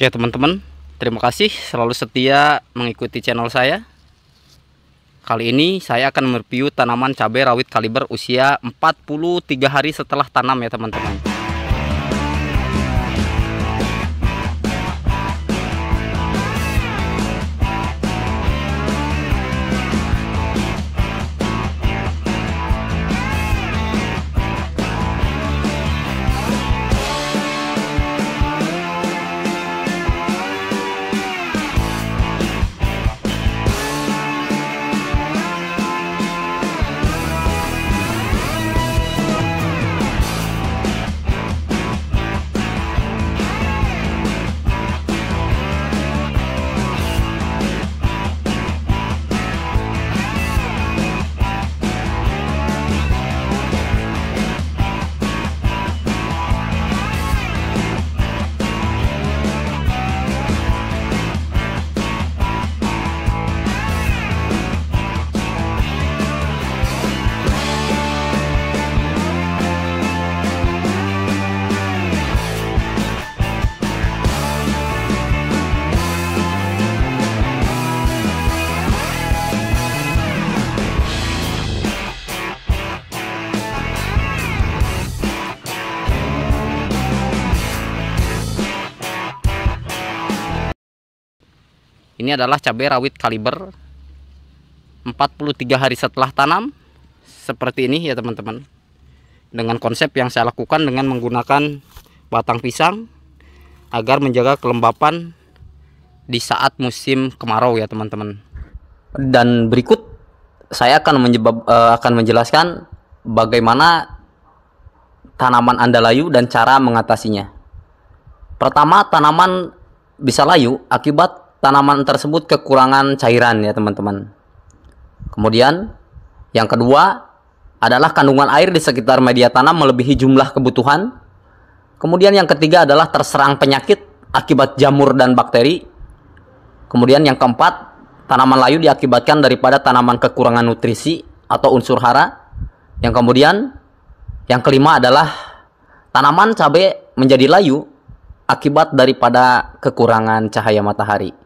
Oke teman-teman, terima kasih selalu setia mengikuti channel saya. Kali ini saya akan mereview tanaman cabai rawit kaliber usia 43 hari setelah tanam ya teman-teman. Ini adalah cabai rawit kaliber 43 hari setelah tanam. Seperti ini ya teman-teman. Dengan konsep yang saya lakukan dengan menggunakan batang pisang agar menjaga kelembapan di saat musim kemarau ya teman-teman. Dan berikut saya akan menjelaskan bagaimana tanaman Anda layu dan cara mengatasinya. Pertama, tanaman bisa layu akibat tanaman tersebut kekurangan cairan ya teman-teman. Kemudian yang kedua adalah kandungan air di sekitar media tanam melebihi jumlah kebutuhan. Kemudian yang ketiga adalah terserang penyakit akibat jamur dan bakteri. Kemudian yang keempat, tanaman layu diakibatkan daripada tanaman kekurangan nutrisi atau unsur hara. Yang kemudian yang kelima adalah tanaman cabai menjadi layu akibat daripada kekurangan cahaya matahari.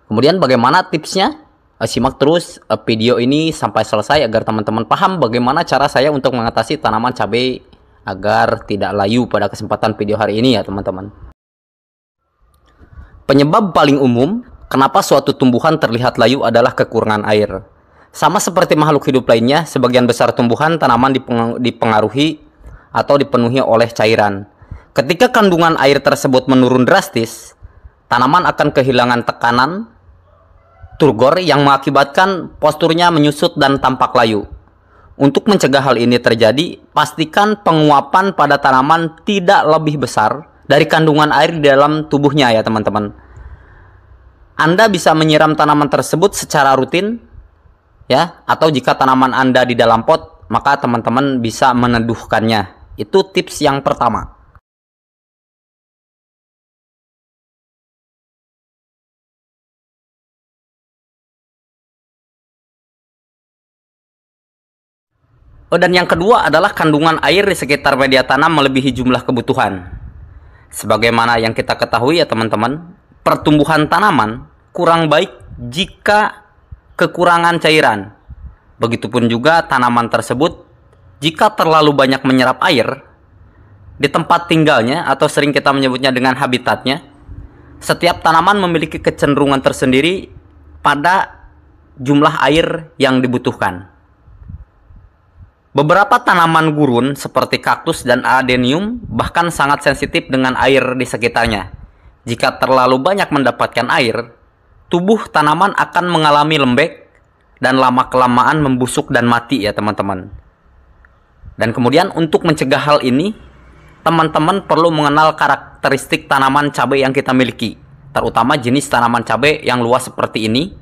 Kemudian bagaimana tipsnya? Simak terus video ini sampai selesai agar teman-teman paham bagaimana cara saya untuk mengatasi tanaman cabai agar tidak layu pada kesempatan video hari ini ya teman-teman. Penyebab paling umum kenapa suatu tumbuhan terlihat layu adalah kekurangan air. Sama seperti makhluk hidup lainnya, sebagian besar tumbuhan tanaman dipengaruhi atau dipenuhi oleh cairan. Ketika kandungan air tersebut menurun drastis, tanaman akan kehilangan tekanan turgor yang mengakibatkan posturnya menyusut dan tampak layu. Untuk mencegah hal ini terjadi, pastikan penguapan pada tanaman tidak lebih besar dari kandungan air di dalam tubuhnya ya teman-teman. Anda bisa menyiram tanaman tersebut secara rutin ya, atau jika tanaman Anda di dalam pot, maka teman-teman bisa meneduhkannya. Itu tips yang pertama. Dan yang kedua adalah kandungan air di sekitar media tanam melebihi jumlah kebutuhan. Sebagaimana yang kita ketahui ya teman-teman, pertumbuhan tanaman kurang baik jika kekurangan cairan. Begitupun juga tanaman tersebut jika terlalu banyak menyerap air di tempat tinggalnya atau sering kita menyebutnya dengan habitatnya. Setiap tanaman memiliki kecenderungan tersendiri pada jumlah air yang dibutuhkan. Beberapa tanaman gurun seperti kaktus dan adenium bahkan sangat sensitif dengan air di sekitarnya. Jika terlalu banyak mendapatkan air, tubuh tanaman akan mengalami lembek dan lama-kelamaan membusuk dan mati ya teman-teman. Dan kemudian untuk mencegah hal ini, teman-teman perlu mengenal karakteristik tanaman cabai yang kita miliki, terutama jenis tanaman cabai yang luas seperti ini.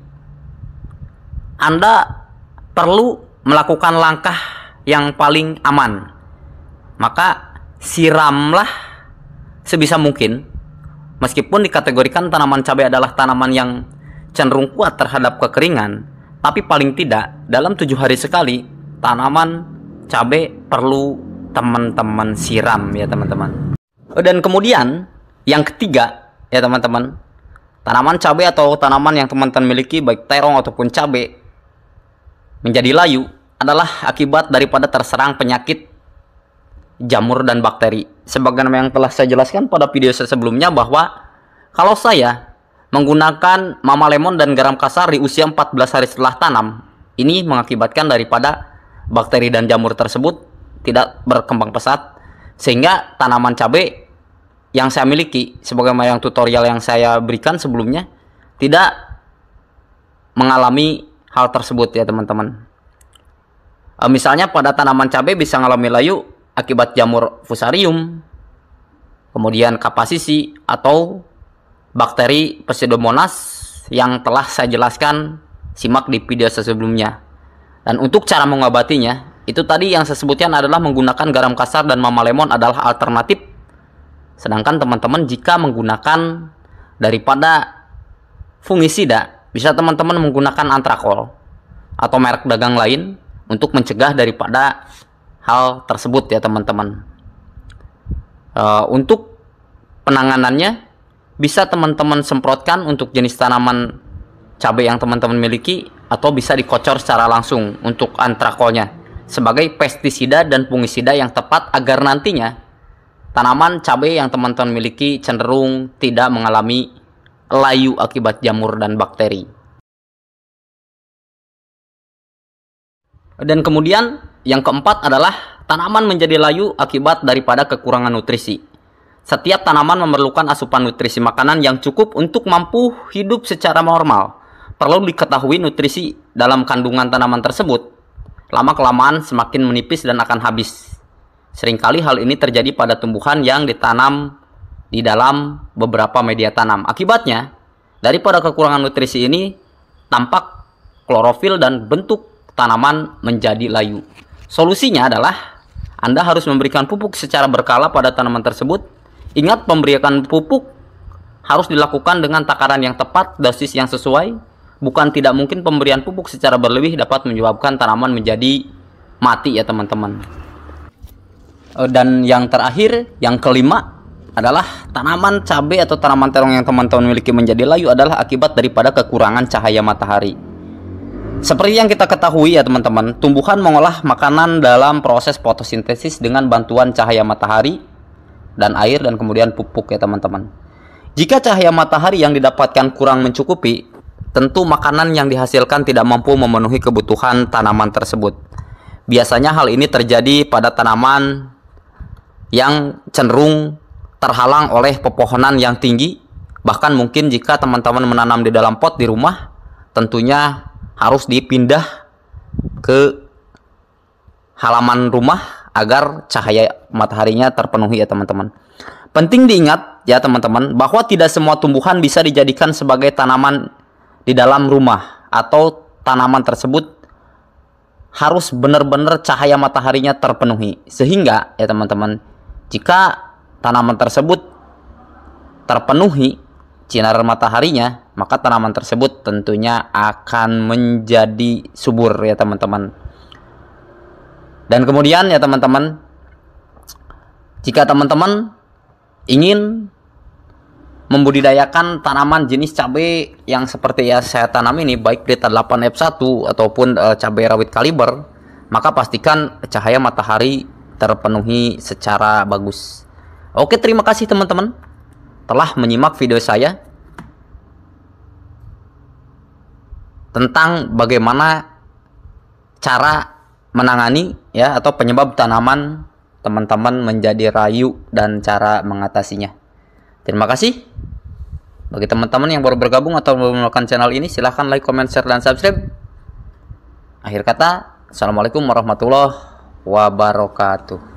Anda perlu melakukan langkah yang paling aman, maka siramlah sebisa mungkin. Meskipun dikategorikan tanaman cabai adalah tanaman yang cenderung kuat terhadap kekeringan, tapi paling tidak dalam 7 hari sekali tanaman cabai perlu teman-teman siram ya teman-teman. Dan kemudian yang ketiga ya teman-teman, tanaman cabai atau tanaman yang teman-teman miliki baik terong ataupun cabai menjadi layu adalah akibat daripada terserang penyakit jamur dan bakteri. Sebagaimana yang telah saya jelaskan pada video saya sebelumnya, bahwa kalau saya menggunakan Mama Lemon dan garam kasar di usia 14 hari setelah tanam, ini mengakibatkan daripada bakteri dan jamur tersebut tidak berkembang pesat, sehingga tanaman cabai yang saya miliki, sebagaimana yang tutorial yang saya berikan sebelumnya, tidak mengalami hal tersebut ya teman-teman. Misalnya pada tanaman cabai bisa mengalami layu akibat jamur fusarium, kemudian kapasisi atau bakteri Pseudomonas yang telah saya jelaskan, simak di video sebelumnya. Dan untuk cara mengobatinya, itu tadi yang saya sebutkan adalah menggunakan garam kasar dan Mama Lemon adalah alternatif. Sedangkan teman-teman jika menggunakan daripada fungisida, bisa teman-teman menggunakan Antrakol atau merek dagang lain untuk mencegah daripada hal tersebut ya teman-teman. Untuk penanganannya bisa teman-teman semprotkan untuk jenis tanaman cabai yang teman-teman miliki, atau bisa dikocor secara langsung untuk Antrakolnya sebagai pestisida dan fungisida yang tepat agar nantinya tanaman cabai yang teman-teman miliki cenderung tidak mengalami layu akibat jamur dan bakteri. Dan kemudian yang keempat adalah tanaman menjadi layu akibat daripada kekurangan nutrisi. Setiap tanaman memerlukan asupan nutrisi makanan yang cukup untuk mampu hidup secara normal. Perlu diketahui nutrisi dalam kandungan tanaman tersebut lama-kelamaan semakin menipis dan akan habis. Seringkali hal ini terjadi pada tumbuhan yang ditanam di dalam beberapa media tanam. Akibatnya, daripada kekurangan nutrisi ini, tampak klorofil dan bentuk tanaman menjadi layu. Solusinya adalah Anda harus memberikan pupuk secara berkala pada tanaman tersebut. Ingat, pemberian pupuk harus dilakukan dengan takaran yang tepat, dosis yang sesuai. Bukan tidak mungkin pemberian pupuk secara berlebih dapat menyebabkan tanaman menjadi mati ya teman-teman. Dan yang terakhir, yang kelima adalah tanaman cabai atau tanaman terong yang teman-teman miliki menjadi layu adalah akibat daripada kekurangan cahaya matahari. Seperti yang kita ketahui ya teman-teman, tumbuhan mengolah makanan dalam proses fotosintesis dengan bantuan cahaya matahari dan air dan kemudian pupuk ya teman-teman. Jika cahaya matahari yang didapatkan kurang mencukupi, tentu makanan yang dihasilkan tidak mampu memenuhi kebutuhan tanaman tersebut. Biasanya hal ini terjadi pada tanaman yang cenderung terhalang oleh pepohonan yang tinggi. Bahkan mungkin jika teman-teman menanam di dalam pot di rumah, tentunya harus dipindah ke halaman rumah agar cahaya mataharinya terpenuhi ya teman-teman. Penting diingat ya teman-teman, bahwa tidak semua tumbuhan bisa dijadikan sebagai tanaman di dalam rumah, atau tanaman tersebut harus benar-benar cahaya mataharinya terpenuhi. Sehingga ya teman-teman, jika tanaman tersebut terpenuhi sinar mataharinya, maka tanaman tersebut tentunya akan menjadi subur ya teman-teman. Dan kemudian ya teman-teman, jika teman-teman ingin membudidayakan tanaman jenis cabai yang seperti ya saya tanam ini, baik Beta 8F1 ataupun cabai rawit kaliber, maka pastikan cahaya matahari terpenuhi secara bagus. Oke, terima kasih teman-teman telah menyimak video saya tentang bagaimana cara menangani ya atau penyebab tanaman teman-teman menjadi layu dan cara mengatasinya. Terima kasih. Bagi teman-teman yang baru bergabung atau menemukan channel ini, silahkan like, comment, share, dan subscribe. Akhir kata, assalamualaikum warahmatullahi wabarakatuh.